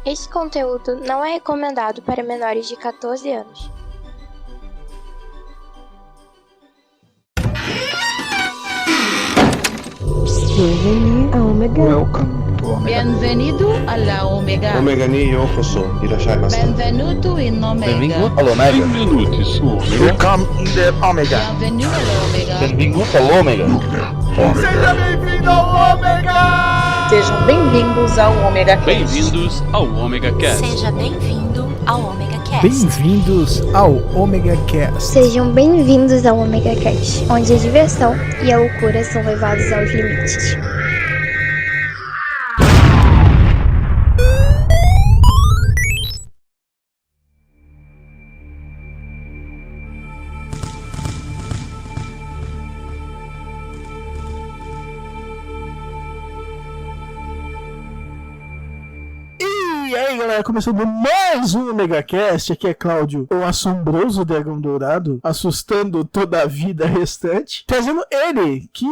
Este conteúdo não é recomendado para menores de 14 anos. Bienvenue à Omega. Welcome to Omega. Bienvenido alla Omega. Omega ni yokoso. Irashaimase. Benvenuto in Omega. Bem-vindo ao Omega. Benvenuti su Omega. Welcome in the Omega. Bienvenido alla Omega. Benvenuto ao Omega. Seja bem-vindo ao Omega! Sejam bem-vindos ao Omega Cast. Bem-vindos ao Omega Cast. Seja bem-vindo ao Omega Cast. Bem-vindos ao Omega Cast. Sejam bem-vindos ao Omega Cast, onde a diversão e a loucura são levados aos limites. E aí, galera, começando mais um MegaCast. Aqui é Cláudio, o assombroso dragão dourado, assustando toda a vida restante, trazendo ele, que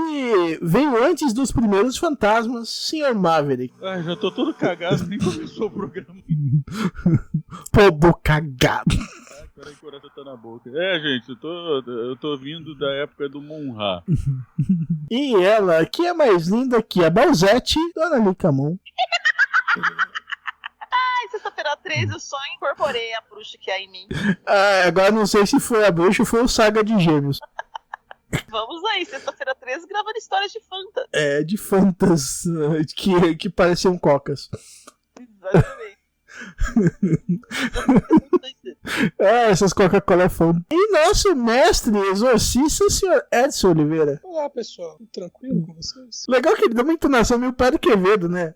veio antes dos primeiros fantasmas, Sr. Maverick. Ai, já tô todo cagado, nem começou o programa. Povo cagado. Peraí, o coração tá na boca. Gente, eu tô vindo da época do Monra. E ela, que é mais linda que a Balzete, Dona Licamon. Sexta-feira 13 eu só incorporei a bruxa que há em mim. Agora não sei se foi a bruxa ou foi o Saga de Gêmeos. Vamos aí, sexta-feira 13 gravando histórias de Fanta. De Fantas que pareciam cocas. Exatamente. Essas Coca-Cola é fã. E nosso mestre exorcista, o Sr. Edson Oliveira. Olá, pessoal. Tudo tranquilo com vocês? Legal que ele deu uma entonação meio pé do Quevedo, né?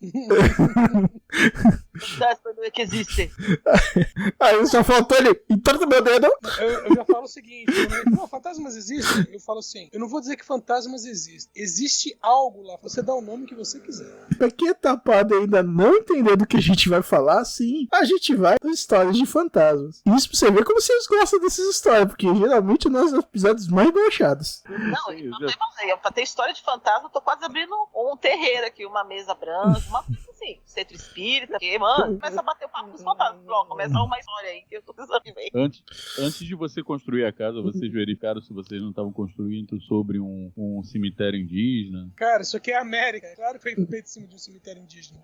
Das que existem. Aí só faltou ele. Entorta meu dedo. Eu já falo o seguinte: não, fantasmas existem. Eu falo assim: eu não vou dizer que fantasmas existem. Existe algo lá. Você dá o nome que você quiser. Pra quem é tapado e ainda não entender do que a gente vai falar, sim, a gente vai para histórias de fantasmas. Isso pra você ver como vocês gostam dessas histórias, porque geralmente são os episódios mais baixados. Não, eu não tenho. Pra ter história de fantasma, eu tô quase abrindo um terreiro aqui, uma mesa branca, uma coisa assim, centro espírita, porque, mano, começa a bater o papo com os fantasmas. Pronto, começa uma história aí que eu tô precisando de ver. Antes de você construir a casa, vocês verificaram se vocês não estavam construindo sobre um cemitério indígena? Cara, isso aqui é América. Claro que foi feito em cima de um cemitério indígena.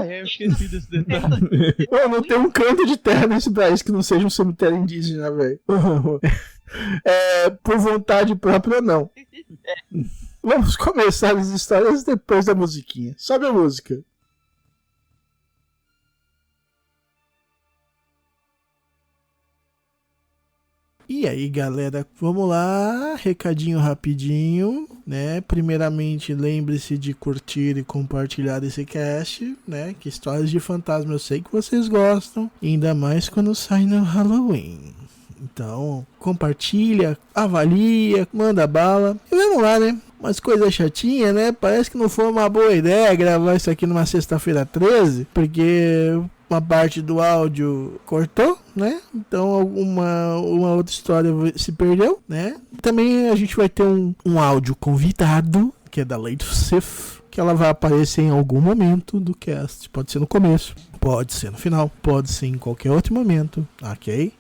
Eu esqueci desse detalhe. Eu não tenho um canto de terra nesse país que não seja um cemitério indígena, velho. Por vontade própria, não. Vamos começar as histórias depois da musiquinha. Sobe a música. E aí, galera, vamos lá, recadinho rapidinho, né? Primeiramente, lembre-se de curtir e compartilhar esse cast, né? Que histórias de fantasma eu sei que vocês gostam, ainda mais quando sai no Halloween. Então, compartilha, avalia, manda bala e vamos lá, né? Umas coisas chatinhas, né? Parece que não foi uma boa ideia gravar isso aqui numa sexta-feira 13, porque uma parte do áudio cortou, né? Então uma outra história se perdeu, né? Também a gente vai ter um áudio convidado, que é da Lady Sif, que ela vai aparecer em algum momento do cast. Pode ser no começo, pode ser no final, pode ser em qualquer outro momento, ok?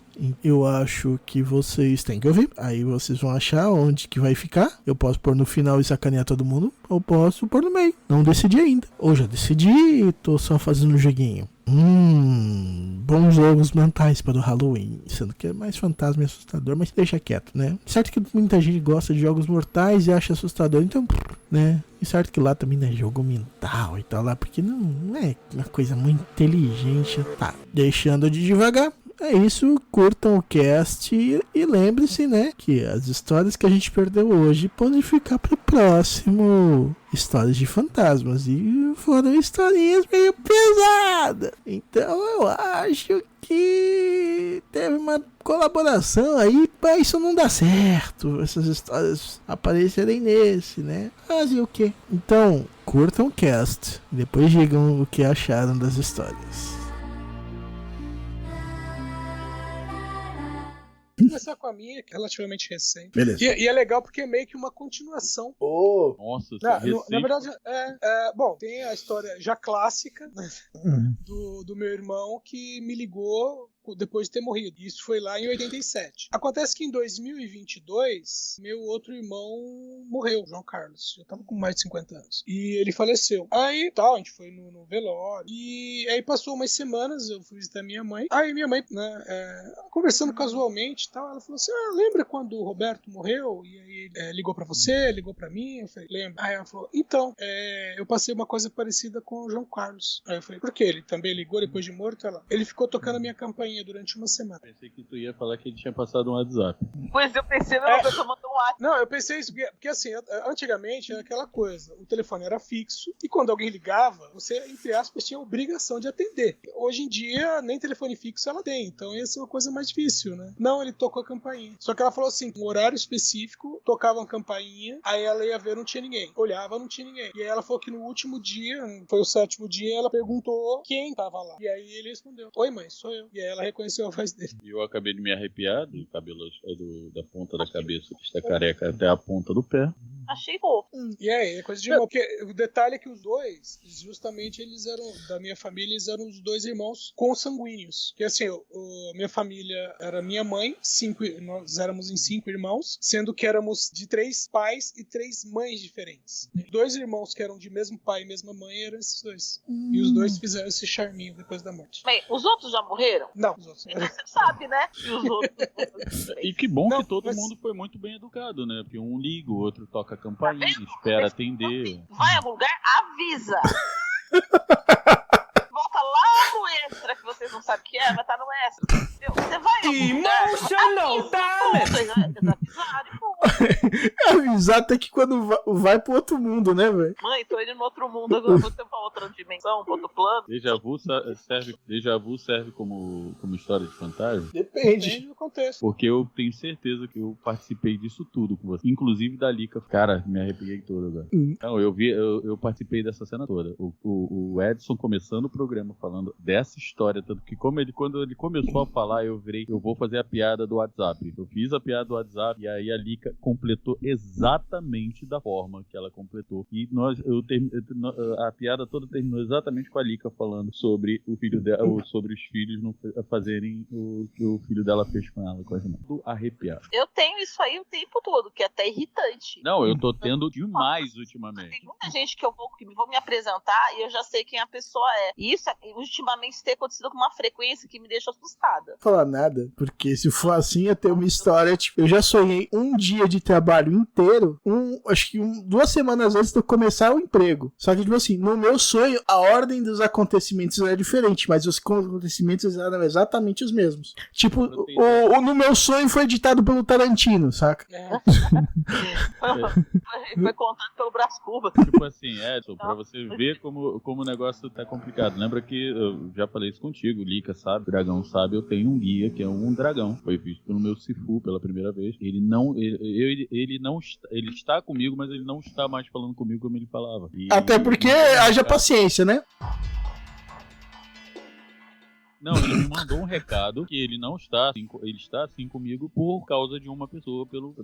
Eu acho que vocês têm que ouvir. Aí vocês vão achar onde que vai ficar. Eu posso pôr no final e sacanear todo mundo, ou posso pôr no meio. Não decidi ainda. Ou já decidi e tô só fazendo um joguinho. Bons jogos mentais para o Halloween. Sendo que é mais fantasma e assustador, mas deixa quieto, né? Certo que muita gente gosta de jogos mortais e acha assustador, então, né? E certo que lá também não é jogo mental e tal, lá, porque não é uma coisa muito inteligente. Tá, deixando de devagar. É isso, curtam o cast e lembre-se, né, que as histórias que a gente perdeu hoje podem ficar pro próximo Histórias de Fantasmas. E foram historinhas meio pesadas. Então eu acho que teve uma colaboração aí pra isso não dar certo. Essas histórias aparecerem nesse, né? Fazer o quê? Então, curtam o cast. Depois digam o que acharam das histórias. começar com a minha, que é relativamente recente. Beleza. E é legal porque é meio que uma continuação. Nossa, Na verdade, bom, tem a história já clássica, né, do meu irmão que me ligou depois de ter morrido. Isso foi lá em 87. Acontece que em 2022, meu outro irmão morreu, João Carlos. Eu tava com mais de 50 anos. E ele faleceu. Aí, a gente foi no velório. E aí passou umas semanas, eu fui visitar minha mãe. Aí minha mãe, né, conversando casualmente e tal, ela falou assim, lembra quando o Roberto morreu? E aí ligou pra você, ligou pra mim? Eu falei, lembro. Aí ela falou, então, eu passei uma coisa parecida com o João Carlos. Aí eu falei, por quê? Ele também ligou depois de morto? Ele ficou tocando a minha campainha durante uma semana. Pensei que tu ia falar que ele tinha passado um WhatsApp. Pois eu pensei na pessoa mandou um WhatsApp. Não, eu pensei isso, porque assim, antigamente era aquela coisa, o telefone era fixo, e quando alguém ligava, você, entre aspas, tinha a obrigação de atender. Hoje em dia, nem telefone fixo ela tem, então ia ser uma coisa mais difícil, né? Não, ele tocou a campainha. Só que ela falou assim, um horário específico, tocava uma campainha, aí ela ia ver, não tinha ninguém. Olhava, não tinha ninguém. E aí ela falou que no último dia, foi o 7º dia, ela perguntou quem tava lá. E aí ele respondeu, oi mãe, sou eu. E aí ela reconheceu a voz dele. E eu acabei de me arrepiar do cabelo da ponta da cabeça, que está careca, até a ponta do pé. Achei fofo. E aí, é coisa de irmão. Porque o detalhe é que os dois, justamente eles eram, da minha família, eles eram os 2 irmãos consanguíneos. Que assim, minha família era minha mãe, nós éramos em 5 irmãos, sendo que éramos de 3 pais e 3 mães diferentes. 2 irmãos que eram de mesmo pai e mesma mãe eram esses 2. E os 2 fizeram esse charminho depois da morte. Bem, os outros já morreram? Não, os outros. Você sabe, né? E os outros. E que bom que todo mundo foi muito bem educado, né? Porque um liga, o outro toca a campainha, espera atender. Vai a algum lugar, avisa. Volta lá no extra, que vocês não sabem o que é, mas tá no extra. Entendeu? Você vai a algum lugar, Avisar até que quando vai pro outro mundo, né, velho? Mãe, tô indo no outro mundo, agora vou ter pra outra dimensão, pra outro plano. Déjà vu serve como história de fantasma? Depende do contexto. Porque eu tenho certeza que eu participei disso tudo com você. Inclusive da Lika. Cara, me arrepiei todo agora. Não, eu participei dessa cena toda. O Edson começando o programa falando dessa história, tanto que quando ele começou a falar, eu vou fazer a piada do WhatsApp. Eu fiz a piada do WhatsApp e aí a Lika completou exatamente da forma que ela completou. E a piada toda terminou exatamente com a Lika falando sobre o filho dela, sobre os filhos não fazerem o que o filho dela fez com ela, coisa não. Tô arrepiado. Eu tenho isso aí o tempo todo, que é até irritante. Não, eu tô tendo demais ultimamente. Tem muita gente que vou me apresentar e eu já sei quem a pessoa é. E isso, ultimamente, tem acontecido com uma frequência que me deixa assustada. Não vou falar nada, porque se for assim, ia ter uma história, tipo, eu já sonhei um dia de trabalho inteiro, acho que 2 semanas antes de eu começar o emprego. Só que, tipo assim, no meu sonho, a ordem dos acontecimentos era diferente, mas os acontecimentos eram exatamente os mesmos. Tipo, no meu sonho foi editado pelo Tarantino, saca? Foi contado pelo Brás Cubas. Tipo assim, Edson, pra você ver como o negócio tá complicado. Lembra que eu já falei isso contigo, Lika sabe, o Dragão sabe, eu tenho um guia que é um dragão. Foi visto pelo meu Sifu pela primeira vez. Ele está comigo, mas ele não está mais falando comigo como ele falava. Até porque haja paciência, né? Não, ele me mandou um recado que ele não está assim, ele está assim comigo por causa de uma pessoa, pelo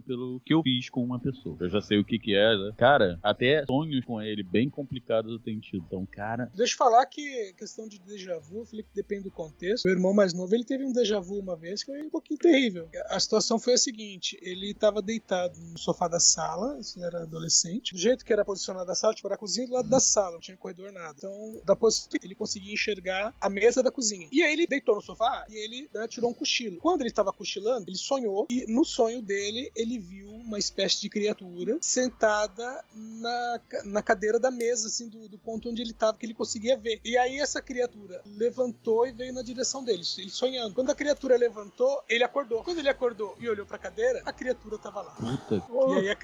que eu fiz com uma pessoa. Eu já sei o que é, né? Cara, até sonhos com ele bem complicados eu tenho tido. Então, cara... Deixa eu falar que questão de déjà vu, eu falei que depende do contexto. Meu irmão mais novo, ele teve um déjà vu uma vez que foi um pouquinho terrível. A situação foi a seguinte, ele estava deitado no sofá da sala, isso era adolescente. Do jeito que era posicionado a sala, tipo, era a cozinha do lado da sala, não tinha corredor nada. Então, da posição, ele conseguia enxergar a mesa da cozinha. E aí ele deitou no sofá e ele tirou um cochilo. Quando ele estava cochilando, ele sonhou e no sonho dele ele viu uma espécie de criatura sentada na cadeira da mesa, assim, do ponto onde ele estava, que ele conseguia ver. E aí essa criatura levantou e veio na direção dele, ele sonhando. Quando a criatura levantou, ele acordou. Quando ele acordou e olhou pra cadeira, a criatura estava lá. Puta. E aí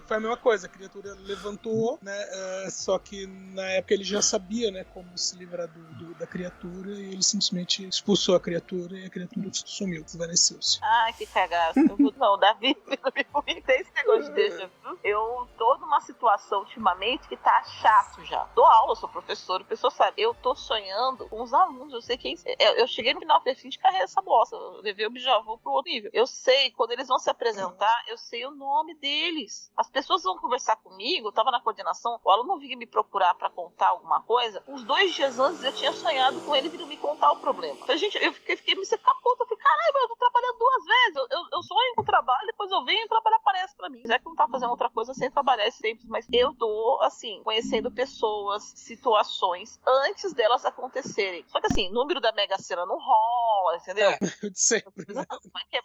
foi a mesma coisa, a criatura levantou, né, só que na época ele já sabia, né, como se livrar da criatura e ele simplesmente expulsou a criatura e a criatura sumiu, desvaneceu-se. Ai, que cagada. Não, Davi, não me comigo. tem esse negócio de déjà vu. Eu tô numa situação ultimamente que tá chato já. Dou aula, sou professora, a pessoa sabe. Eu tô sonhando com os alunos, eu sei quem... Eu cheguei no final do fim de carreira essa bosta. Eu levei o Bijavô pro outro nível. Eu sei, quando eles vão se apresentar, eu sei o nome deles. As pessoas vão conversar comigo, eu tava na coordenação, o aluno vinha me procurar pra contar alguma coisa. Uns 2 dias antes eu tinha sonhado com ele vindo me contar o problema. Eu falei, gente, eu fiquei me secar puta. Eu falei, caralho, eu tô trabalhando 2 vezes. Eu sonho com o trabalho, depois eu venho e o trabalho aparece pra mim. Já que eu não tava fazendo outra coisa sem trabalhar esse tempo, mas eu tô, assim, conhecendo pessoas, situações, antes delas acontecerem. Só que assim, número da Mega Sena não rola, entendeu? De sempre, né?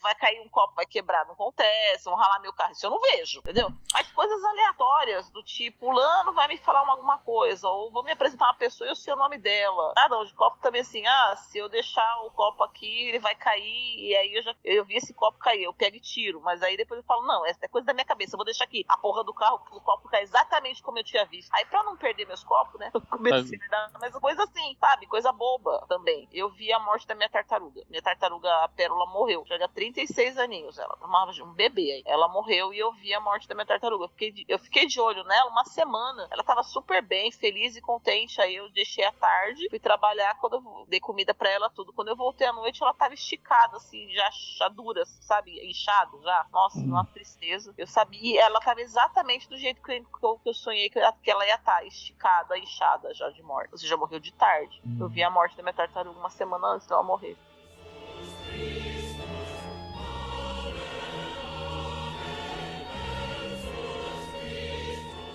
Vai cair um copo, vai quebrar, não acontece, vão ralar meu carro, isso eu não vejo, entendeu? Mas coisas aleatórias, do tipo, Lano vai me falar alguma coisa, ou vou me apresentar uma pessoa e eu sei o nome dela. Ah, não, de copo também assim, se eu deixar o copo aqui, ele vai cair, e aí eu vi esse copo cair, eu pego e tiro, mas aí depois eu falo, não, essa é coisa da minha cabeça, eu vou deixar aqui a porra do carro, o copo cai exatamente como eu tinha visto. Aí pra não perder meus copos, né, eu comecei a dar mais coisa assim, sabe, coisa boba também. Eu vi a morte da minha tartaruga. Minha tartaruga, a Pérola, morreu. Já tinha 36 aninhos, ela tomava um bebê aí. Ela morreu e eu vi a morte da minha tartaruga. Eu fiquei de olho nela uma semana. Ela tava super bem, feliz e contente. Aí eu deixei à tarde, fui trabalhar, quando eu dei comida pra ela, tudo. Quando eu voltei à noite, ela tava esticada, assim, já dura, sabe? Inchada já. Nossa, uma tristeza. Eu sabia, ela tava exatamente do jeito que eu sonhei que ela ia estar, esticada, inchada já de morte. Ou seja, morreu de tarde. Eu vi a morte da minha tartaruga uma semana antes dela morrer.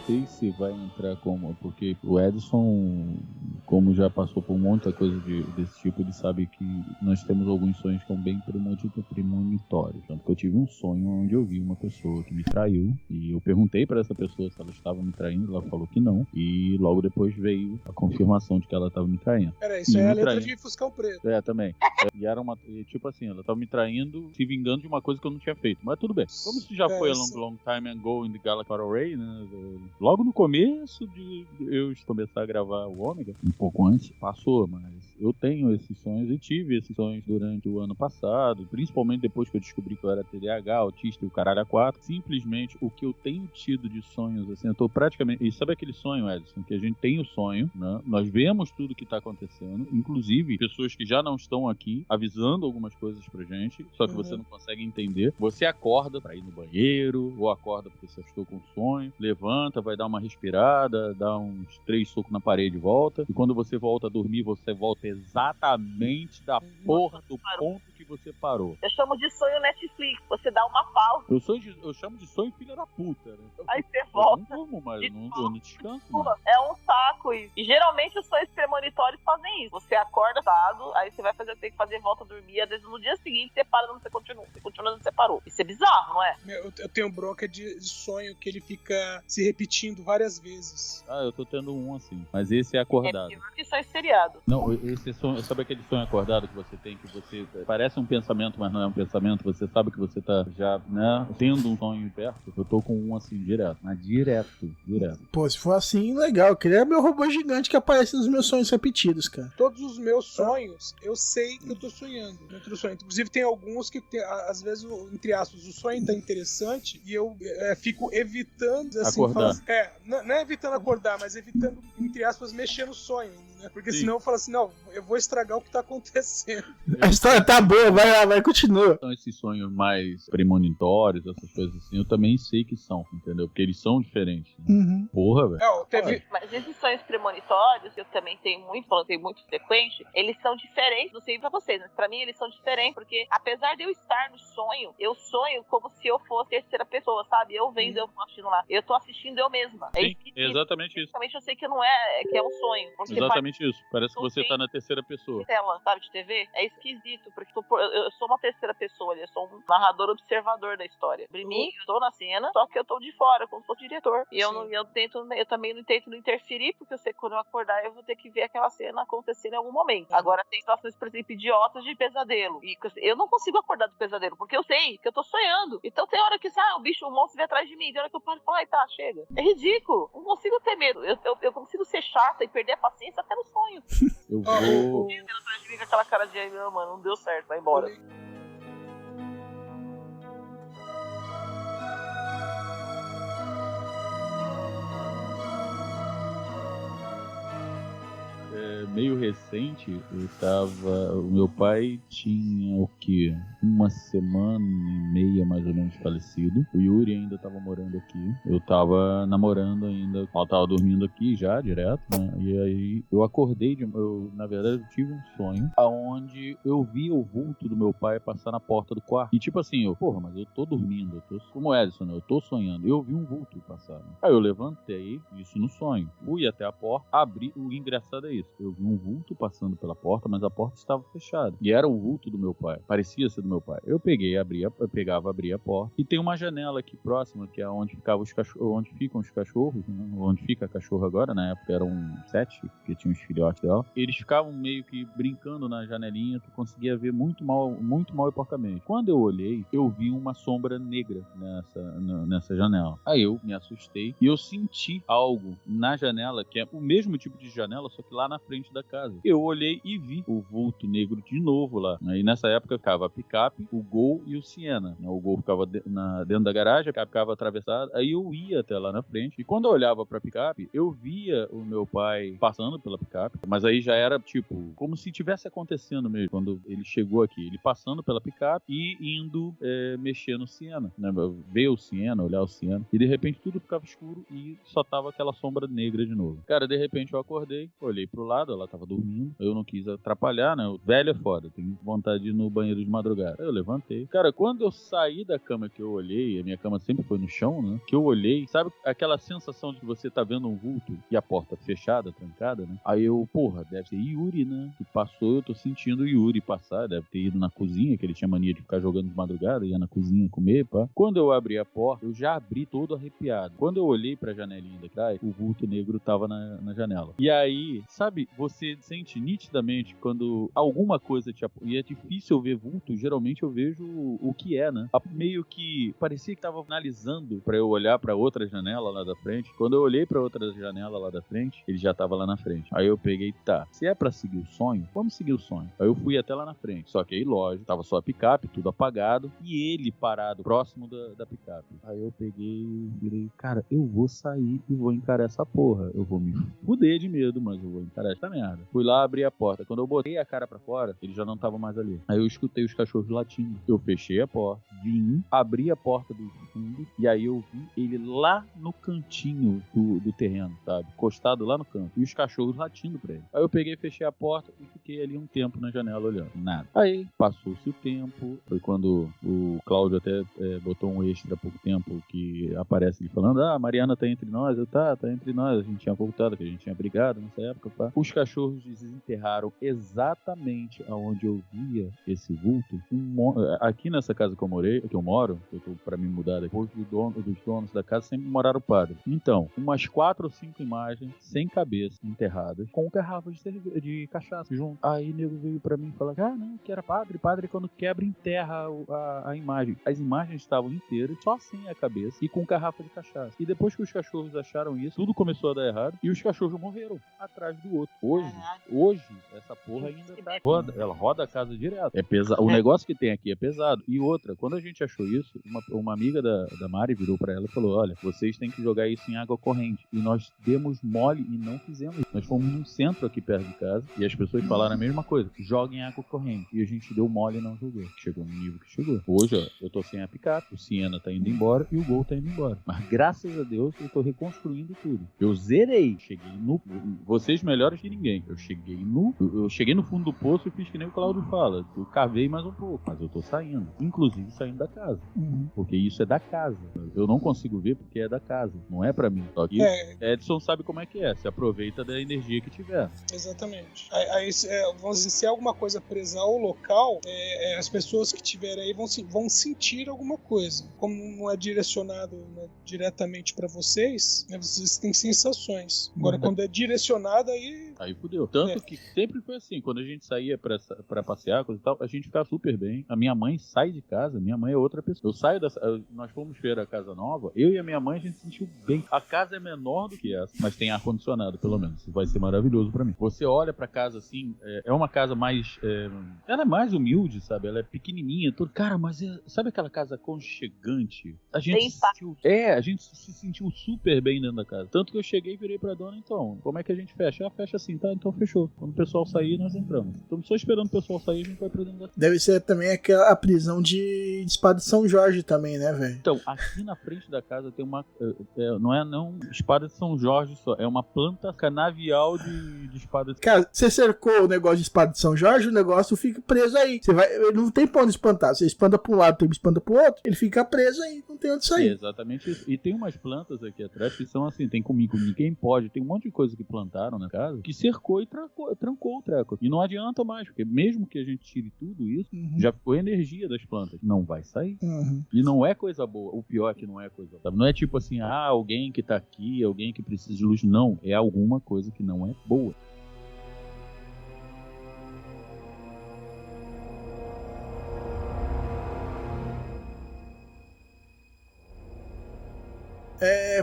Sei se vai entrar como, porque o Edson, como já passou por muita coisa desse tipo, ele sabe que nós temos alguns sonhos que são bem premonitórios. Tanto que eu tive um sonho onde eu vi uma pessoa que me traiu e eu perguntei para essa pessoa se ela estava me traindo, ela falou que não, e logo depois veio a confirmação de que ela estava me traindo. Pera, isso é a letra de Fuscão Preto. Também. E era tipo assim, ela estava me traindo, se vingando de uma coisa que eu não tinha feito, mas tudo bem. Como isso já foi a long time ago in the Galactic Array, né? Logo no começo de eu começar a gravar o Ômega, um pouco antes, passou, mas eu tenho esses sonhos e tive esses sonhos durante o ano passado, principalmente depois que eu descobri que eu era TDAH, autista e o caralho a 4. Simplesmente o que eu tenho tido de sonhos, assim, eu tô praticamente... E sabe aquele sonho, Edson, que a gente tem o sonho, né? Nós vemos tudo que tá acontecendo, inclusive pessoas que já não estão aqui avisando algumas coisas pra gente, só que você não consegue entender. Você acorda pra ir no banheiro, ou acorda porque você estou com sonho, levanta, vai dar uma respirada, dá uns 3 socos na parede e volta. E quando você volta a dormir, você volta exatamente da porra do ponto que você parou. Eu chamo de sonho Netflix, você dá uma pausa. Eu chamo de sonho filha da puta, né? Aí você volta. Eu não durmo mais, eu não descanso. É um saco isso. E geralmente os sonhos premonitórios fazem isso. Você acorda dado, aí você vai fazer o que tem que fazer, volta a dormir, às vezes no dia seguinte você para onde você continua. Você continua onde você parou. Isso é bizarro, não é? Eu tenho bronca de sonho que ele fica se repetindo várias vezes. Eu tô tendo um assim. Mas esse é acordado. É pior que sonho seriado. Não, esse sonho, sabe aquele sonho acordado que você tem, que você parece um pensamento, mas não é um pensamento, você sabe que você tá já, né, tendo um sonho perto? Eu tô com um assim, direto. Mas direto. Pô, se for assim, legal. Eu queria meu robô gigante que aparece nos meus sonhos repetidos, cara. Todos os meus sonhos, eu sei que eu tô sonhando dentro do sonho. Inclusive tem alguns que, às vezes, entre aspas, o sonho tá interessante e eu fico evitando, assim, acordar. Não é evitando acordar, mas evitando, entre aspas, mexer no sonho, né? Porque senão eu falo assim, não, eu vou estragar o que tá acontecendo. A história tá boa, vai lá, vai, continua. Então esses sonhos mais premonitórios, essas coisas assim, eu também sei que são, entendeu? Porque eles são diferentes. Né? Porra, velho. Mas esses sonhos premonitórios, que eu também tenho muito frequente, eles são diferentes, não sei pra vocês, mas pra mim eles são diferentes, porque apesar de eu estar no sonho, eu sonho como se eu fosse terceira pessoa, sabe? Eu vendo, eu tô assistindo lá. Eu tô assistindo eu mesma. Sim, exatamente isso. Exatamente, eu sei que não é, que é um sonho. Exatamente isso. Parece que você tá na terceira pessoa. Tela, sabe, de TV. É esquisito, porque eu sou uma terceira pessoa ali, eu sou um narrador observador da história. Pra mim, eu tô na cena, só que eu tô de fora, como se fosse diretor. E eu também não tento interferir, porque eu sei que quando eu acordar, eu vou ter que ver aquela cena acontecer em algum momento. Agora tem situações, por exemplo, idiotas de pesadelo. E eu não consigo acordar do pesadelo, porque eu sei que eu tô sonhando. Então tem hora que o monstro vem atrás de mim, tem hora que eu paro e falo, ai, tá, chega. É ridículo. Não consigo ter medo. Eu consigo ser chata e perder a paciência até no sonho. Eu vou... atrás de mim com aquela cara de, não, mano, não deu certo, vai embora. meio recente, o meu pai tinha o quê? Uma semana e meia mais ou menos falecido. O Yuri ainda tava morando aqui. Eu tava namorando ainda. Eu tava dormindo aqui já, direto, né? E aí eu acordei, na verdade eu tive um sonho aonde eu vi o vulto do meu pai passar na porta do quarto. E tipo assim, mas eu tô dormindo, eu tô como Edson, né? Eu tô sonhando. Eu vi um vulto passar, né? Aí eu levantei, isso no sonho. Fui até a porta, abri. O engraçado é isso. Eu vi um vulto passando pela porta, mas a porta estava fechada. E era o vulto do meu pai. Parecia ser do meu pai. Eu peguei, abria a porta. E tem uma janela aqui próxima, que é onde ficam os cachorros, né? Onde fica a cachorra agora. Na época eram 7, que tinha os filhotes dela. Eles ficavam meio que brincando na janelinha. Tu conseguia ver muito mal e porcamente. Quando eu olhei, eu vi uma sombra negra nessa janela. Aí eu me assustei e eu senti algo na janela, que é o mesmo tipo de janela, só que lá na frente da casa. Eu olhei e vi o vulto negro de novo lá. Aí nessa época ficava a picape, o Gol e o Siena. O Gol ficava dentro da garagem, a picape ficava atravessada. Aí eu ia até lá na frente e quando eu olhava pra picape, eu via o meu pai passando pela picape, mas aí já era tipo, como se tivesse acontecendo mesmo, quando ele chegou aqui. Ele passando pela picape e indo mexer no Siena, né? Ver o Siena, olhar o Siena. E de repente tudo ficava escuro e só tava aquela sombra negra de novo. Cara, de repente eu acordei, olhei pro lado, ela tava dormindo. Eu não quis atrapalhar, né? O velho é foda, tenho vontade de ir no banheiro de madrugada. Aí eu levantei. Cara, quando eu saí da cama que eu olhei, a minha cama sempre foi no chão, né? Que eu olhei, sabe aquela sensação de que você tá vendo um vulto e a porta fechada, trancada, né? Aí eu, deve ser Yuri, né? Que passou, eu tô sentindo o Yuri passar, deve ter ido na cozinha, que ele tinha mania de ficar jogando de madrugada, ia na cozinha comer, pá. Quando eu abri a porta, eu já abri todo arrepiado. Quando eu olhei pra janelinha da trás, o vulto negro tava na janela. E aí, sabe, você sente nitidamente quando alguma coisa te apoia. E é difícil eu ver vulto, geralmente eu vejo o que é, né? Meio que parecia que tava analisando pra eu olhar pra outra janela lá da frente. Quando eu olhei pra outra janela lá da frente, ele já tava lá na frente. Aí eu peguei, se é pra seguir o sonho, vamos seguir o sonho. Aí eu fui até lá na frente. Só que aí, lógico, tava só a picape, tudo apagado, e ele parado próximo da picape. Aí eu peguei e virei, cara, eu vou sair e vou encarar essa porra. Eu vou me fuder de medo, mas eu vou encarar essa merda. Fui lá, abri a porta. Quando eu botei a cara pra fora, ele já não tava mais ali. Aí eu escutei os cachorros latindo. Eu fechei a porta, vim, abri a porta do fundo, e aí eu vi ele lá no cantinho do terreno, sabe? Encostado lá no canto. E os cachorros latindo pra ele. Aí eu peguei, fechei a porta e fiquei ali um tempo na janela olhando. Nada. Aí, passou-se o tempo. Foi quando o Cláudio até botou um extra há pouco tempo que aparece ele falando, a Mariana tá entre nós. Tá entre nós. A gente tinha voltado, que a gente tinha brigado nessa época, pá. Os cachorros desenterraram exatamente aonde eu via esse vulto. Aqui nessa casa que eu moro, eu tô pra me mudar depois dos donos da casa sempre moraram padres. Então, umas 4 ou 5 imagens sem cabeça, enterradas, com garrafas de cachaça junto. Aí nego veio pra mim e falou, não, que era padre quando quebra enterra a imagem. As imagens estavam inteiras, só sem a cabeça e com garrafa de cachaça. E depois que os cachorros acharam isso, tudo começou a dar errado e os cachorros morreram atrás do outro. Hoje essa porra ainda tá ela roda a casa direto. É pesado. O negócio que tem aqui é pesado. E outra, quando a gente achou isso, uma amiga da Mari virou pra ela e falou, olha, vocês têm que jogar isso em água corrente. E nós demos mole e não fizemos isso. Nós fomos num centro aqui perto de casa e as pessoas falaram a mesma coisa, joga em água corrente. E a gente deu mole e não jogou. Chegou no nível que chegou. Hoje, ó, eu tô sem a picape, o Siena tá indo embora e o Gol tá indo embora. Mas graças a Deus eu tô reconstruindo tudo. Eu zerei. Cheguei no... Vocês melhores que ninguém. Eu cheguei no fundo do poço e fiz que nem o Cláudio fala. Eu cavei mais um pouco. Mas eu tô saindo. Inclusive saindo da casa. Porque isso é da casa. Eu não consigo ver porque é da casa. Não é pra mim. Só que Edson sabe como é que é. Se aproveita da energia que tiver. Exatamente. Aí vamos dizer, se é alguma coisa presa ao local, as pessoas que estiverem aí vão sentir alguma coisa. Como não é direcionado, né, diretamente pra vocês, né, vocês têm sensações. Agora, quando é direcionado, aí fudeu. Tanto que sempre foi assim. Quando a gente saía pra passear, coisa e tal, a gente ficava super bem. A minha mãe sai de casa, minha mãe é outra pessoa. Eu saio nós fomos ver a casa nova, eu e a minha mãe, a gente se sentiu bem. A casa é menor do que essa, mas tem ar-condicionado, pelo menos. Isso vai ser maravilhoso pra mim. Você olha pra casa assim, é uma casa mais... ela é mais humilde, sabe? Ela é pequenininha, tudo. Cara, mas sabe aquela casa aconchegante? A gente se sentiu super bem dentro da casa. Tanto que eu cheguei e virei pra dona, então, como é que a gente fecha? Fecha assim. assim, tá, então fechou. Quando o pessoal sair, nós entramos. Estamos só esperando o pessoal sair, a gente vai pra dentro da... Deve ser também a prisão de espada de São Jorge também, né, velho? Então, aqui na frente da casa tem uma... não espada de São Jorge só, é uma planta canavial de espada de... Cara, você cercou o negócio de espada de São Jorge, o negócio fica preso aí. Ele não tem pra onde espantar. Você espanta pra um lado, tem espanta pro outro, ele fica preso aí, não tem onde sair. É exatamente isso. E tem umas plantas aqui atrás que são assim, tem comigo, ninguém pode, tem um monte de coisa que plantaram na casa, que cercou e trancou o treco. E não adianta mais, porque mesmo que a gente tire tudo isso, já ficou energia das plantas. Não vai sair. E não é coisa boa. O pior é que não é coisa boa. Não é tipo assim, alguém que tá aqui, alguém que precisa de luz. Não, é alguma coisa que não é boa.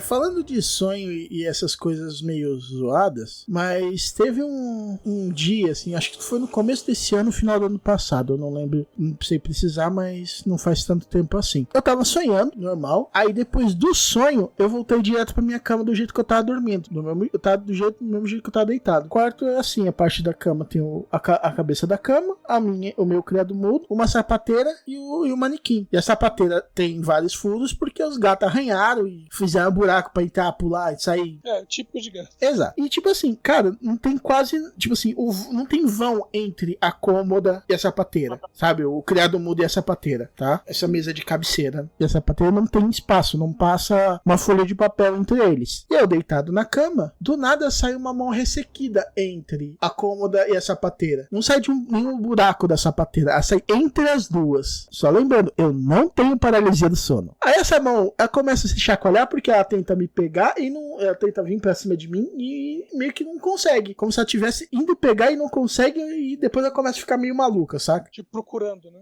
Falando de sonho e essas coisas meio zoadas, mas teve um dia, assim, acho que foi no começo desse ano, final do ano passado, eu não lembro, não sei precisar, mas não faz tanto tempo assim. Eu tava sonhando, normal, aí depois do sonho, eu voltei direto pra minha cama do jeito que eu tava dormindo, eu tava do mesmo jeito que eu tava deitado. O quarto é assim, a parte da cama tem a cabeça da cama, o meu criado mudo, uma sapateira e o manequim. E a sapateira tem vários furos porque os gatos arranharam e fizeram um buraco pra entrar, pular e sair. Típico de gato. Exato. E tipo assim, cara, não tem quase, tipo assim, não tem vão entre a cômoda e a sapateira, sabe? O criado mudo e a sapateira, tá? Essa mesa de cabeceira e a sapateira não tem espaço, não passa uma folha de papel entre eles. E eu deitado na cama, do nada sai uma mão ressequida entre a cômoda e a sapateira. Não sai de nenhum buraco da sapateira, ela sai entre as duas. Só lembrando, eu não tenho paralisia do sono. Aí essa mão, ela começa a se chacoalhar porque ela tenta me pegar e ela tenta vir pra cima de mim e meio que não consegue. Como se ela estivesse indo pegar e não consegue e depois ela começa a ficar meio maluca, saca? Tipo, procurando, né?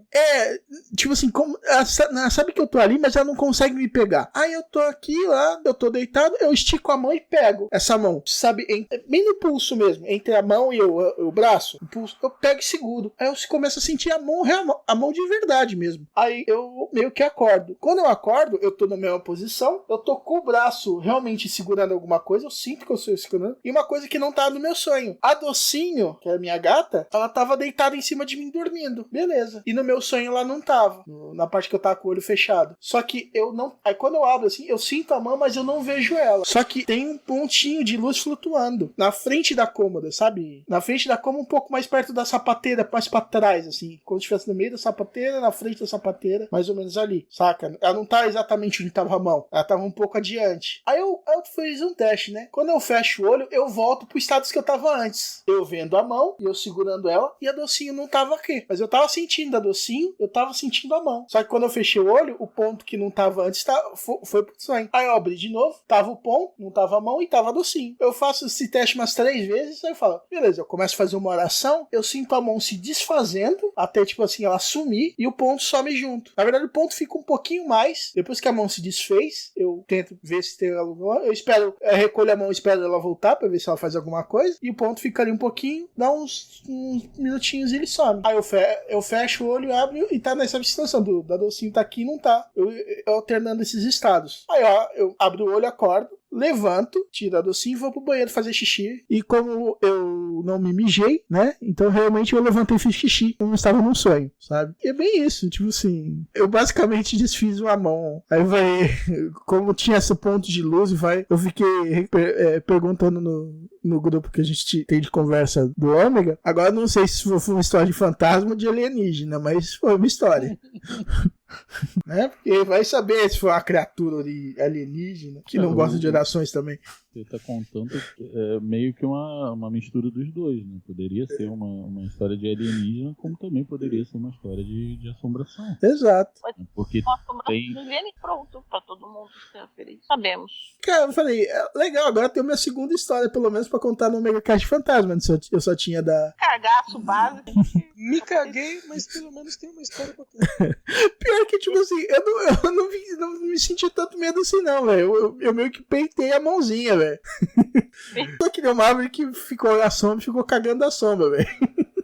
Tipo assim, ela sabe que eu tô ali, mas ela não consegue me pegar. Aí eu tô aqui, lá, eu tô deitado, eu estico a mão e pego essa mão, sabe? Bem no pulso mesmo, entre a mão e o braço, o pulso, eu pego e seguro. Aí eu começo a sentir a mão de verdade mesmo. Aí eu meio que acordo. Quando eu acordo, eu tô na mesma posição, eu tô com o braço realmente segurando alguma coisa, eu sinto que eu estou segurando, e uma coisa que não tá no meu sonho. A Docinho, que é a minha gata, ela tava deitada em cima de mim dormindo. Beleza. E no meu sonho ela não tava, na parte que eu tava com o olho fechado. Só que eu não... Aí quando eu abro assim, eu sinto a mão, mas eu não vejo ela. Só que tem um pontinho de luz flutuando na frente da cômoda, sabe? Na frente da cômoda, um pouco mais perto da sapateira, mais pra trás, assim. Como se estivesse no meio da sapateira, na frente da sapateira, mais ou menos ali, saca? Ela não tá exatamente onde tava a mão. Ela tava um pouco adiante. Aí eu fiz um teste, né? Quando eu fecho o olho, eu volto pro status que eu tava antes. Eu vendo a mão, e eu segurando ela, e a Docinho não tava aqui. Mas eu tava sentindo a Docinho, eu tava sentindo a mão. Só que quando eu fechei o olho, o ponto que não tava antes foi pro sonho. Aí eu abri de novo, tava o ponto, não tava a mão e tava a Docinho. Eu faço esse teste umas 3 vezes, aí eu falo, beleza, eu começo a fazer uma oração, eu sinto a mão se desfazendo, até tipo assim, ela sumir, e o ponto some junto. Na verdade, o ponto fica um pouquinho mais, depois que a mão se desfez, eu tento ver se tem alguma... Eu espero, recolho a mão, espero ela voltar pra ver se ela faz alguma coisa, e o ponto fica ali um pouquinho, dá uns minutinhos e ele some. Aí eu fecho o olho, abro e tá nessa situação da Docinho tá aqui e não tá. Eu alternando esses estados. Aí ó, eu abro o olho, acordo, levanto, tiro a Docinho e vou pro banheiro fazer xixi. E como eu não me mijei, né? Então realmente eu levantei e fiz xixi. Eu não estava num sonho, sabe? E é bem isso, tipo assim. Eu basicamente desfiz uma mão. Aí vai. Como tinha esse ponto de luz, eu fiquei perguntando no grupo que a gente tem de conversa do Ômega. Agora não sei se foi uma história de fantasma ou de alienígena, mas foi uma história. Né? Porque vai saber se foi uma criatura alienígena que não gosta de orações também. Você tá contando meio que uma mistura dos dois, né? Poderia ser uma história de alienígena, como também poderia ser uma história de assombração. Exato. Porque uma assombração tem... do alien, pronto, pra todo mundo ser feliz. Sabemos. Cara, eu falei, legal, agora tem a minha segunda história, pelo menos pra contar no Mega Cast Fantasma. Eu só tinha da... Cagaço básico. Me caguei, mas pelo menos tem uma história pra contar. Pior que, tipo assim, eu não me senti tanto medo assim, não, velho. Eu meio que peitei a mãozinha, velho. Só que deu uma árvore que ficou na sombra e ficou cagando a sombra, velho.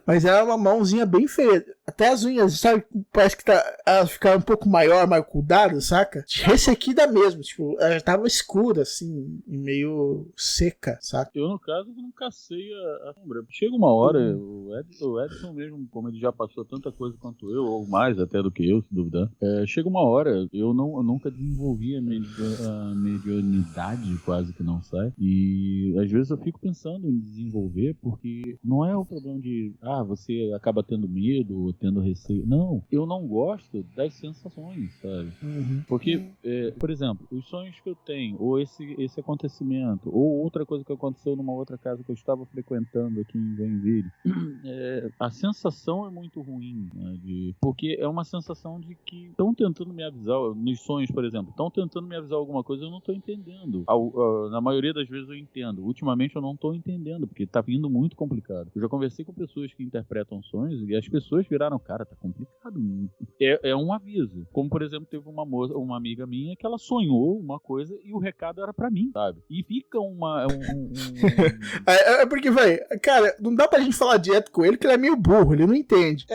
Mas era uma mãozinha bem feia. Até as unhas, sabe? Parece que elas ficaram um pouco maior, marcudadas, saca? Ressequida mesmo. Tipo, ela já tava escura, assim, e meio seca, saca? Eu, no caso, não cacei a sombra. Chega uma hora, o Edson mesmo, como ele já passou tanta coisa quanto eu, ou mais até do que eu, se duvidar, chega uma hora, eu nunca desenvolvi a mediunidade, quase que não sai, e às vezes eu fico pensando em desenvolver, porque não é o problema de, você acaba tendo medo, ou tendo receio. Não, eu não gosto das sensações, sabe? Porque, por exemplo, os sonhos que eu tenho, ou esse acontecimento, ou outra coisa que aconteceu numa outra casa que eu estava frequentando aqui em Joinville, a sensação é muito ruim, né, porque é uma sensação de que estão tentando me avisar, nos sonhos, por exemplo, estão tentando me avisar alguma coisa, eu não estou entendendo. Na maioria das vezes eu entendo. Ultimamente eu não estou entendendo, porque está vindo muito complicado. Eu já conversei com pessoas que interpretam sonhos e as pessoas viraram, cara, tá complicado. É um aviso. Como, por exemplo, teve uma amiga minha que ela sonhou uma coisa e o recado era pra mim, sabe? E fica É porque, velho, cara, não dá pra gente falar direto com ele, que ele é meio burro, ele não entende.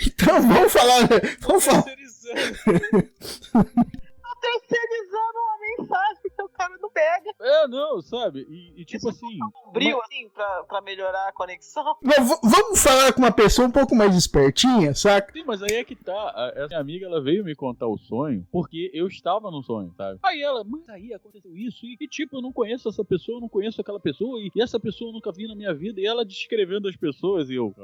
Então vamos falar. Terceirizando uma mensagem que o cara não pega. Não, sabe? E tipo assim... Um brilho, assim, pra melhorar a conexão. Vamos falar com uma pessoa um pouco mais espertinha, saca? Sim, mas aí é que tá. Essa minha amiga, ela veio me contar o sonho porque eu estava no sonho, sabe? Aí ela, mas aí aconteceu isso e tipo, eu não conheço essa pessoa, eu não conheço aquela pessoa e essa pessoa eu nunca vi na minha vida. E ela descrevendo as pessoas e eu,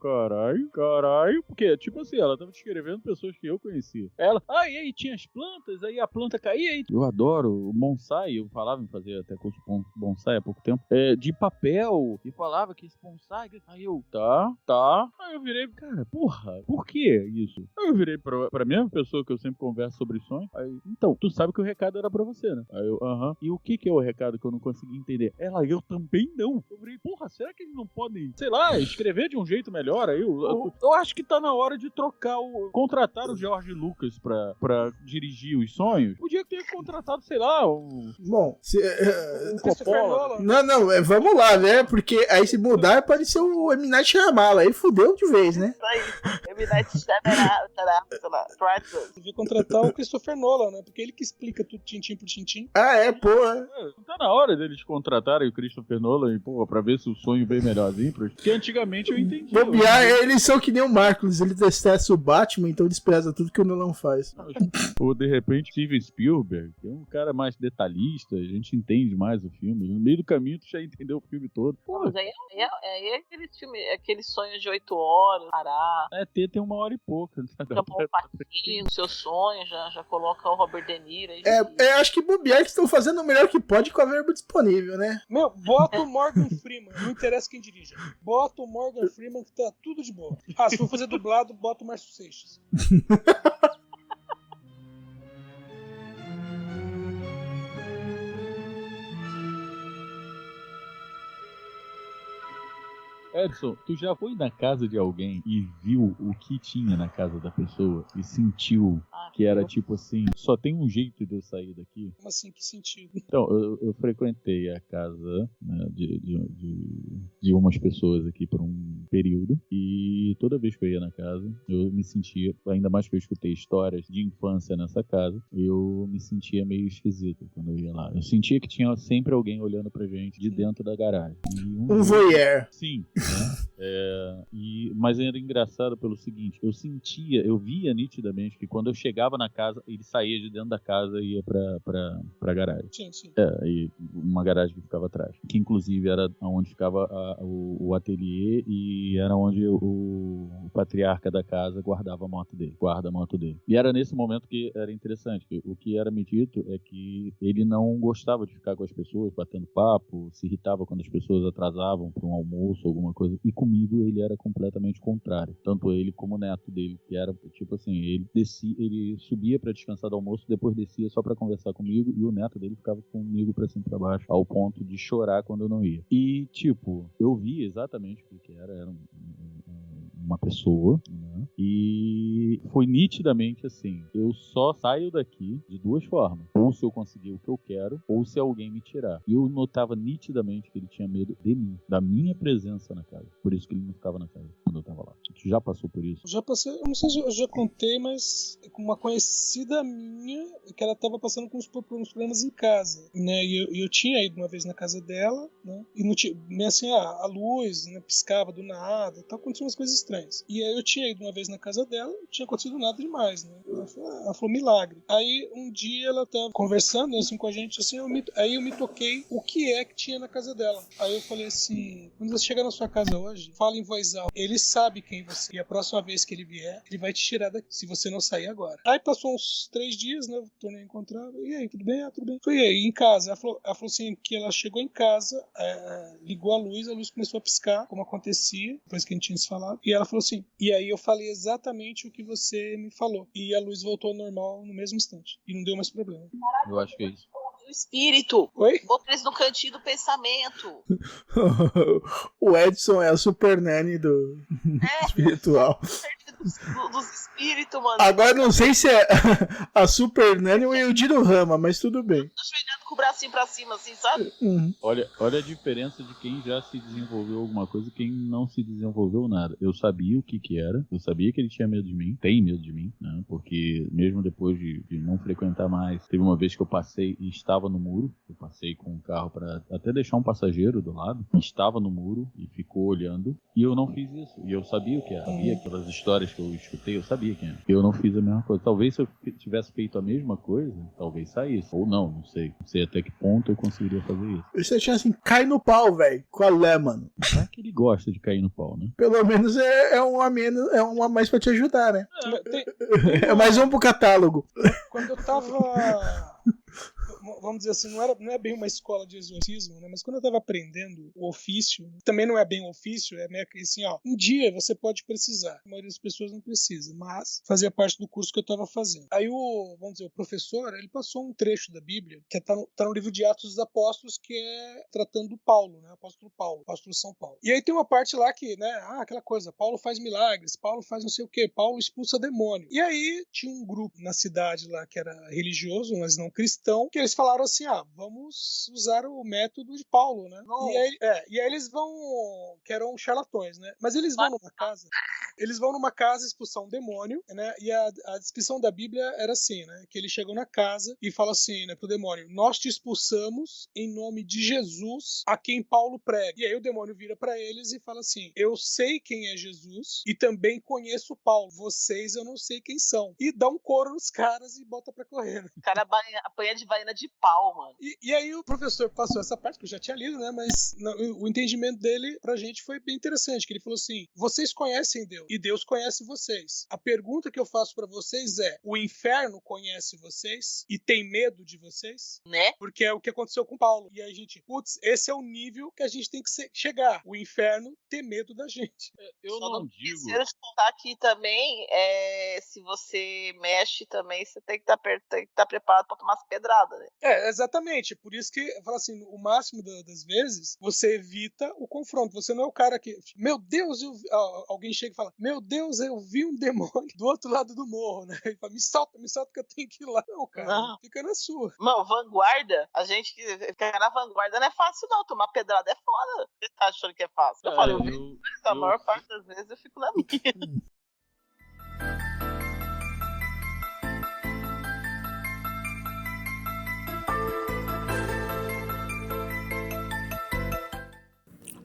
caralho. Porque, tipo assim, ela tava descrevendo pessoas que eu conhecia. Ela, e aí tinha as plantas, aí a planta caía. E... Eu adoro bonsai, eu falava em fazer até curso de bonsai há pouco tempo, de papel, e falava que esse bonsai... Aí eu, tá. Aí eu virei, cara, porra, por que isso? Aí eu virei pra mesma pessoa que eu sempre converso sobre sonhos, aí, então, tu sabe que o recado era pra você, né? Aí eu, e o que é o recado que eu não consegui entender? Ela, eu também não. Eu virei, porra, será que eles não podem, sei lá, escrever de um jeito melhor? Aí eu acho que tá na hora de contratar o George Lucas pra dirigir os sonhos. Podia ter contratado, sei lá, Bom, Coppola. Não, vamos lá, né? Porque aí se mudar pode ser o M. Night Shyamalan, aí fudeu de vez, né? Isso aí, M. Night Shyamalan. Devia contratar o Christopher Nolan, né? Porque ele que explica tudo tintim por tintim. Porra. Não tá na hora deles contratarem o Christopher Nolan, porra, pra ver se o sonho veio melhorzinho, porque antigamente eu entendi. Bobear, eles são que nem o Marcos, ele detesta o Batman, então despreza tudo que o Nolan faz. Ou de repente Steven Spielberg, que é um cara mais detalhista, a gente entende mais o filme. No meio do caminho tu já entendeu o filme todo. Pô, mas aí é aquele sonho de 8 horas, parar. Tem 1 hora e pouca. Fica bom patinho, no seu sonho, já coloca o Robert De Niro aí. Acho que bobear que estão fazendo o melhor que pode com a verba disponível, né? Meu, bota o Morgan Freeman, não interessa quem dirija. Bota o Morgan Freeman que tá tudo de boa. Se for fazer dublado, bota o Márcio Seixas. Edson, tu já foi na casa de alguém e viu o que tinha na casa da pessoa e sentiu que era tipo assim, só tem um jeito de eu sair daqui? Como assim? Que sentido? Então, eu frequentei a casa, né, de umas pessoas aqui por um período e toda vez que eu ia na casa, eu me sentia, ainda mais que eu escutei histórias de infância nessa casa, eu me sentia meio esquisito quando eu ia lá. Eu sentia que tinha sempre alguém olhando pra gente de dentro da garagem. Um voyeur. Sim. Mas era engraçado pelo seguinte, eu via nitidamente que quando eu chegava na casa, ele saía de dentro da casa e ia pra garagem. Sim. E uma garagem que ficava atrás, que inclusive era onde ficava o ateliê e era onde o patriarca da casa guarda a moto dele. E era nesse momento que era interessante, que o que era me dito é que ele não gostava de ficar com as pessoas batendo papo, se irritava quando as pessoas atrasavam para um almoço, alguma coisa, e comigo ele era completamente contrário, tanto ele como o neto dele, que era tipo assim, ele subia para descansar do almoço, depois descia só para conversar comigo, e o neto dele ficava comigo para cima e pra baixo, ao ponto de chorar quando eu não ia. E tipo, eu vi exatamente o que era uma pessoa, né, né? E foi nitidamente assim, eu só saio daqui de duas formas, ou se eu conseguir o que eu quero, ou se alguém me tirar. E eu notava nitidamente que ele tinha medo de mim, da minha presença na casa. Por isso que ele não ficava na casa quando eu tava lá. Tu já passou por isso? Já passei, eu não sei se eu já contei, mas com uma conhecida minha, que ela tava passando com uns problemas em casa, né? E eu tinha ido uma vez na casa dela, né? E não tinha, meio assim, a luz, né, piscava do nada, então aconteciam umas coisas estranhas. E aí eu tinha ido uma vez na casa dela, não tinha acontecido nada demais, né? Ela falou milagre. Aí um dia ela tava conversando assim com a gente, assim, aí eu me toquei o que é que tinha na casa dela. Aí eu falei assim, quando você chegar na sua casa hoje, fala em voz alta. Ele sabe quem você é. E a próxima vez que ele vier, ele vai te tirar daqui, se você não sair agora. Aí passou uns 3 dias, né? Eu tornei a encontrar. E aí, tudo bem? Ah, tudo bem. Foi aí, em casa. Ela falou assim que ela chegou em casa, ligou a luz começou a piscar, como acontecia, depois que a gente tinha se falado. E ela falou assim, e aí eu falei exatamente o que você me falou. E a luz voltou ao normal no mesmo instante. E não deu mais problema. Eu acho que é isso. O espírito. Oi? Bota eles no cantinho do pensamento. O Edson é a super nanny do espiritual. Dos espíritos, mano. Agora não sei se é a super nanny ou o Dino Rama, mas tudo bem. Ajoelhando com o bracinho pra cima, assim, sabe? Olha a diferença de quem já se desenvolveu alguma coisa e quem não se desenvolveu nada. Eu sabia o que era, eu sabia que ele tinha medo de mim, tem medo de mim, né? Porque mesmo depois de não frequentar mais, teve uma vez que eu passei e estava no muro, eu passei com o carro pra até deixar um passageiro do lado, estava no muro e ficou olhando, e eu não fiz isso, e eu sabia o que era, sabia aquelas histórias que eu escutei, eu sabia quem era. Eu não fiz a mesma coisa. Talvez se eu tivesse feito a mesma coisa, talvez saísse, ou não sei até que ponto eu conseguiria fazer isso. Você tinha assim, cai no pau, velho. Qual é, mano? É que ele gosta de cair no pau, né? Pelo menos é um a menos, é um a mais pra te ajudar, né? É mais um pro catálogo. Quando eu tava... Vamos dizer assim, não é bem uma escola de exorcismo, né? Mas quando eu tava aprendendo o ofício, também não é bem o ofício, é meio que assim, ó, um dia você pode precisar. A maioria das pessoas não precisa, mas fazia parte do curso que eu tava fazendo. Aí vamos dizer, o professor, ele passou um trecho da Bíblia, que tá no livro de Atos dos Apóstolos, que é tratando do Paulo, né? Apóstolo São Paulo. E aí tem uma parte lá que, né, aquela coisa, Paulo faz milagres, Paulo faz não sei o quê, Paulo expulsa demônio. E aí tinha um grupo na cidade lá que era religioso, mas não cristão, que eles falaram assim, vamos usar o método de Paulo, né? E aí eles vão, que eram charlatões, né? Mas eles vão numa casa expulsar um demônio, né? E a descrição da Bíblia era assim, né? Que eles chegam na casa e falam assim, né, pro demônio, nós te expulsamos em nome de Jesus, a quem Paulo prega. E aí o demônio vira pra eles e fala assim, eu sei quem é Jesus e também conheço Paulo, vocês eu não sei quem são. E dá um couro nos caras e bota pra correr. O cara apanha de baiana de pau, mano. E aí o professor passou essa parte que eu já tinha lido, né? Mas o entendimento dele pra gente foi bem interessante, que ele falou assim, vocês conhecem Deus e Deus conhece vocês. A pergunta que eu faço pra vocês é, o inferno conhece vocês e tem medo de vocês? Né? Porque é o que aconteceu com Paulo. E aí a gente, esse é o nível que a gente tem que chegar. O inferno ter medo da gente. Eu Só não digo... Quero te contar aqui também, se você mexe também, você tem que estar preparado pra tomar as pedradas, né? Exatamente. Por isso que, fala assim, o máximo das vezes, você evita o confronto. Você não é o cara que, meu Deus, alguém chega e fala, meu Deus, eu vi um demônio do outro lado do morro, né? Ele fala, me solta que eu tenho que ir lá. Não, cara, fica na sua. Mano, vanguarda, a gente que fica na vanguarda não é fácil não, tomar pedrada é foda. Você tá achando que é fácil? Eu falei, a maior parte das vezes eu fico na minha.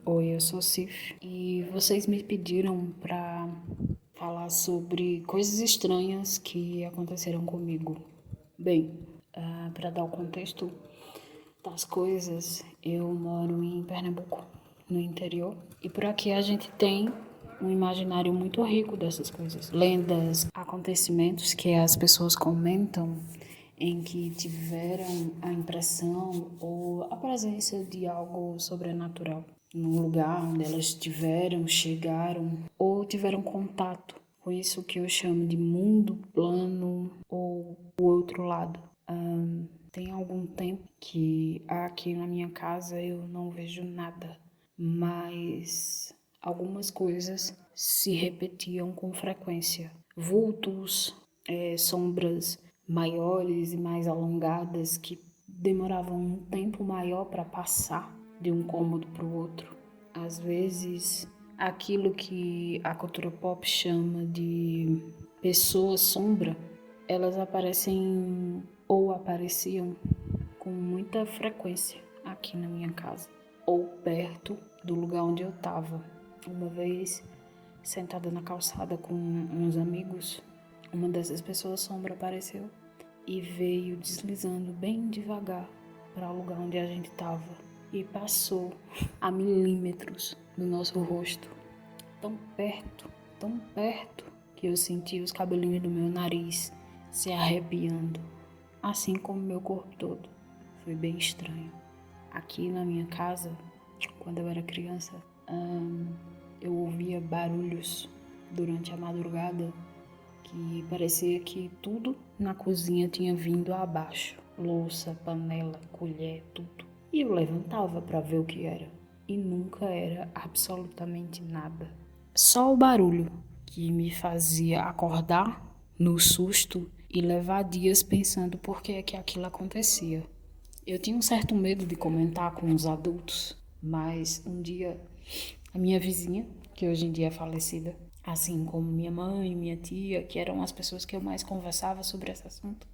Oi, eu sou Cif e vocês me pediram para falar sobre coisas estranhas que aconteceram comigo. Bem, para dar o contexto das coisas, eu moro em Pernambuco, no interior, e por aqui a gente tem um imaginário muito rico dessas coisas. Lendas, acontecimentos que as pessoas comentam em que tiveram a impressão ou a presença de algo sobrenatural no lugar onde elas estiveram, chegaram ou tiveram contato com isso que eu chamo de mundo, plano ou o outro lado. Tem algum tempo que aqui na minha casa eu não vejo nada, mas algumas coisas se repetiam com frequência. Vultos, sombras maiores e mais alongadas que demoravam um tempo maior para passar de um cômodo para o outro. Às vezes, aquilo que a cultura pop chama de pessoas sombra, elas aparecem ou apareciam com muita frequência aqui na minha casa, ou perto do lugar onde eu estava. Uma vez, sentada na calçada com uns amigos, uma dessas pessoas sombra apareceu e veio deslizando bem devagar para o lugar onde a gente estava e passou a milímetros do nosso rosto, tão perto, que eu senti os cabelinhos do meu nariz se arrepiando, assim como meu corpo todo. Foi bem estranho. Aqui na minha casa, quando eu era criança, eu ouvia barulhos durante a madrugada que parecia que tudo na cozinha tinha vindo abaixo. Louça, panela, colher, tudo. E eu levantava para ver o que era. E nunca era absolutamente nada. Só o barulho que me fazia acordar no susto e levar dias pensando por que é que aquilo acontecia. Eu tinha um certo medo de comentar com os adultos, mas um dia a minha vizinha, que hoje em dia é falecida, assim como minha mãe, minha tia, que eram as pessoas que eu mais conversava sobre esse assunto,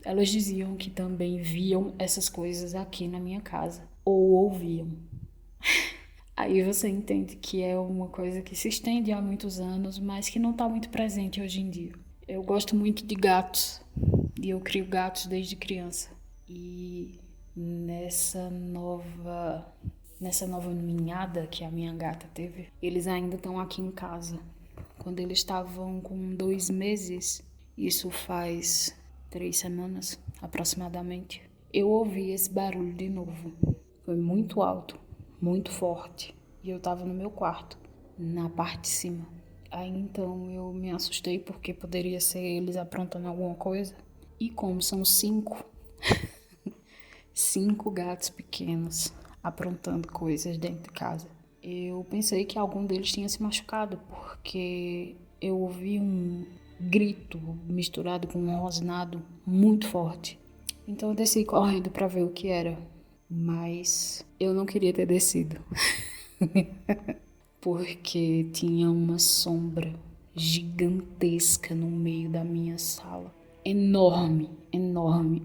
elas diziam que também viam essas coisas aqui na minha casa, ou ouviam. Aí você entende que é uma coisa que se estende há muitos anos, mas que não está muito presente hoje em dia. Eu gosto muito de gatos, e eu crio gatos desde criança. E nessa nova ninhada que a minha gata teve, eles ainda estão aqui em casa. Quando eles estavam com 2 meses, isso faz 3 semanas aproximadamente, eu ouvi esse barulho de novo. Foi muito alto, muito forte. E eu estava no meu quarto, na parte de cima. Aí então eu me assustei porque poderia ser eles aprontando alguma coisa. E como são 5 gatos pequenos aprontando coisas dentro de casa, eu pensei que algum deles tinha se machucado, porque eu ouvi um grito misturado com um rosnado muito forte. Então eu desci correndo para ver o que era, mas eu não queria ter descido porque tinha uma sombra gigantesca no meio da minha sala, enorme,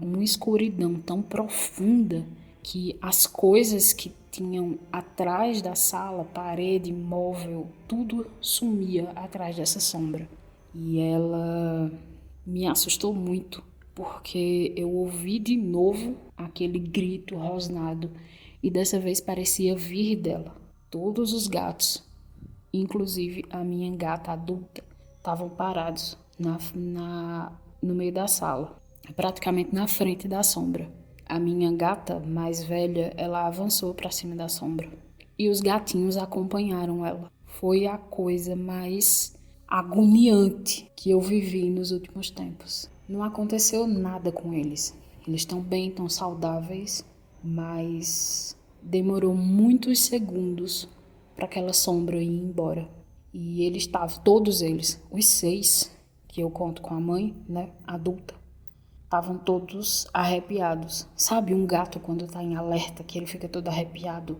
uma escuridão tão profunda que as coisas que tinham atrás da sala, parede, móvel, tudo sumia atrás dessa sombra. E ela me assustou muito, porque eu ouvi de novo aquele grito rosnado e dessa vez parecia vir dela. Todos os inclusive a minha gata adulta, estavam parados no meio da sala, praticamente na frente da sombra. A minha gata mais velha, ela avançou para cima da sombra e os gatinhos acompanharam ela. Foi a coisa mais agoniante que eu vivi nos últimos tempos. Não aconteceu nada com eles. Eles estão bem, estão saudáveis, mas demorou muitos segundos para aquela sombra ir embora. E eles estavam, todos eles, os 6, que eu conto com a mãe, né, adulta, estavam todos arrepiados. Sabe um gato quando está em alerta, que ele fica todo arrepiado?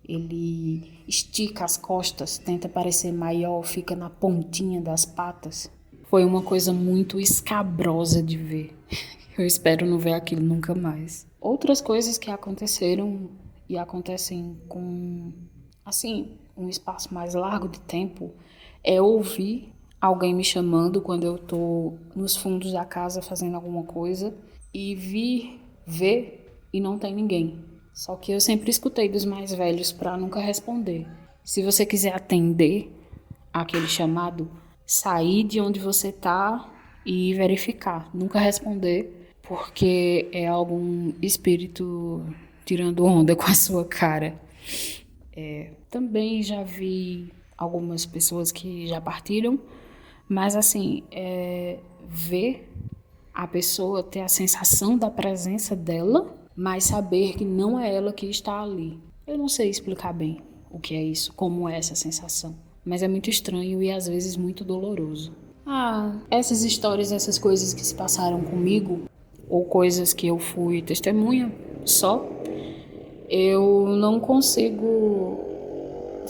Ele estica as costas, tenta parecer maior, fica na pontinha das patas. Foi uma coisa muito escabrosa de ver. Eu espero não ver aquilo nunca mais. Outras coisas que aconteceram e acontecem com, assim, um espaço mais largo de tempo é ouvir alguém me chamando quando eu tô nos fundos da casa fazendo alguma coisa e ver e não tem ninguém. Só que eu sempre escutei dos mais velhos para nunca responder. Se você quiser atender aquele chamado, sair de onde você tá e verificar. Nunca responder, porque é algum espírito tirando onda com a sua cara. Também já vi algumas pessoas que já partiram, mas assim, ver a pessoa, ter a sensação da presença dela, mas saber que não é ela que está ali. Eu não sei explicar bem, o que é isso, como é essa sensação. Mas é muito estranho e às vezes muito doloroso. Essas histórias, essas coisas que se passaram comigo, ou coisas que eu fui testemunha só, eu não consigo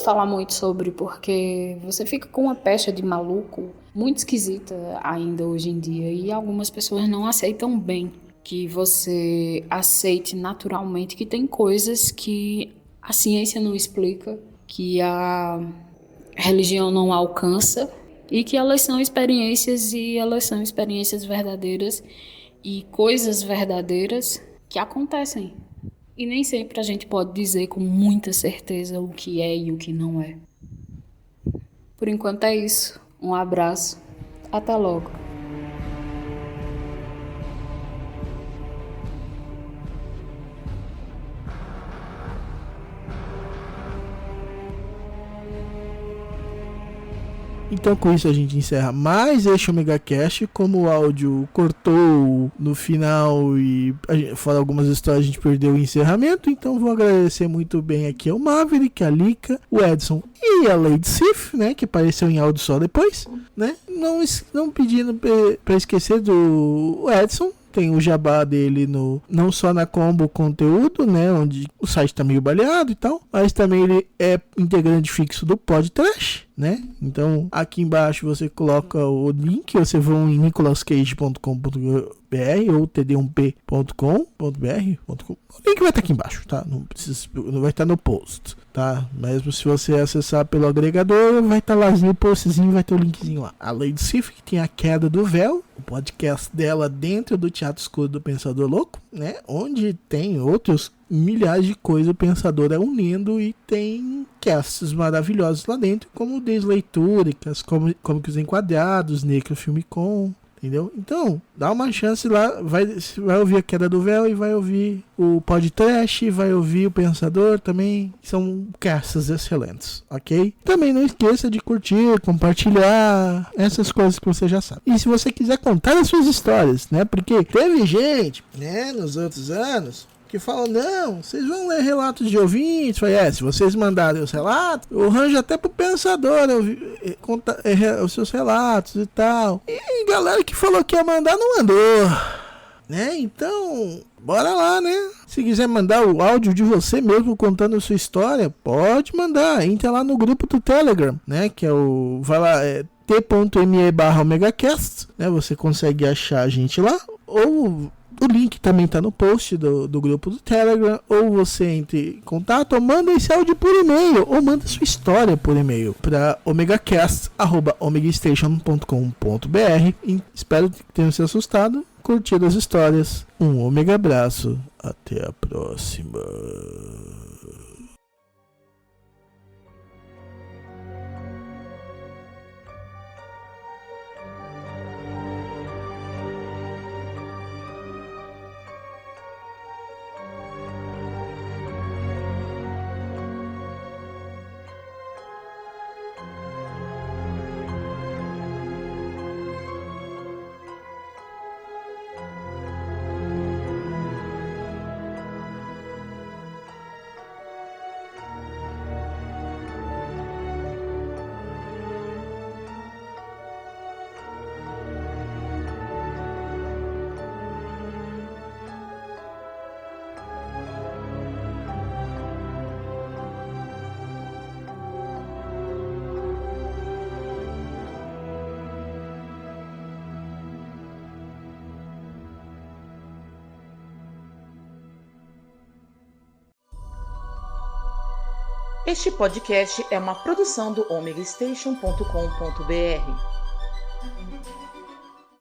falar muito sobre, porque você fica com uma pecha de maluco muito esquisita ainda hoje em dia, e algumas pessoas não aceitam bem que você aceite naturalmente que tem coisas que a ciência não explica, que a religião não alcança, e que elas são experiências, e elas são experiências verdadeiras e coisas verdadeiras que acontecem. E nem sempre a gente pode dizer com muita certeza o que é e o que não é. Por enquanto é isso. Um abraço. Até logo. Então com isso a gente encerra mais este Omega Cast. Como o áudio cortou no final e fora algumas histórias, a gente perdeu o encerramento. Então vou agradecer muito bem aqui ao Maverick, a Lika, o Edson e a Lady Sif, né, que apareceu em áudio só depois, né? Não pedindo para esquecer do Edson. Tem o jabá dele não só na Combo Conteúdo, né, onde o site tá meio baleado e tal, mas também ele é integrante fixo do Podtrash, né? Então aqui embaixo você coloca o link, você vai em nicolascage.com.br ou td1p.com.br. O link vai estar aqui embaixo, tá? Não vai estar no post, tá? Mesmo se você acessar pelo agregador, vai estar lá no postzinho, vai ter o linkzinho lá. A Lady Sif, que tem a Queda do Véu, o podcast dela dentro do Teatro Escuro do Pensador Louco, né? Onde tem outros milhares de coisas o Pensador é unindo, e tem casts maravilhosos lá dentro, como Desleitúricas, como que os Enquadrados, Necrofilmicon, entendeu? Então, dá uma chance lá, vai ouvir a Queda do Véu e vai ouvir o Podtrash, vai ouvir o Pensador também, são casts excelentes, ok? Também não esqueça de curtir, compartilhar, essas coisas que você já sabe. E se você quiser contar as suas histórias, né, porque teve gente, né, nos outros anos, que falam, não, vocês vão ler relatos de ouvintes. Falei, se vocês mandarem os relatos, eu arranjo até pro Pensador contar os seus relatos e tal. E galera que falou que ia mandar, não mandou, né? Então, bora lá, né? Se quiser mandar o áudio de você mesmo contando a sua história, pode mandar. Entra lá no grupo do Telegram, né? Que é o... vai lá, t.me/omegacast, né? Você consegue achar a gente lá, ou... o link também está no post do grupo do Telegram, ou você entre em contato, ou manda esse áudio por e-mail, ou manda sua história por e-mail para omegastation@omegastation.com.br. Espero que tenham se assustado, curtido as histórias. Um Omega abraço, até a próxima. Este podcast é uma produção do omegastation.com.br.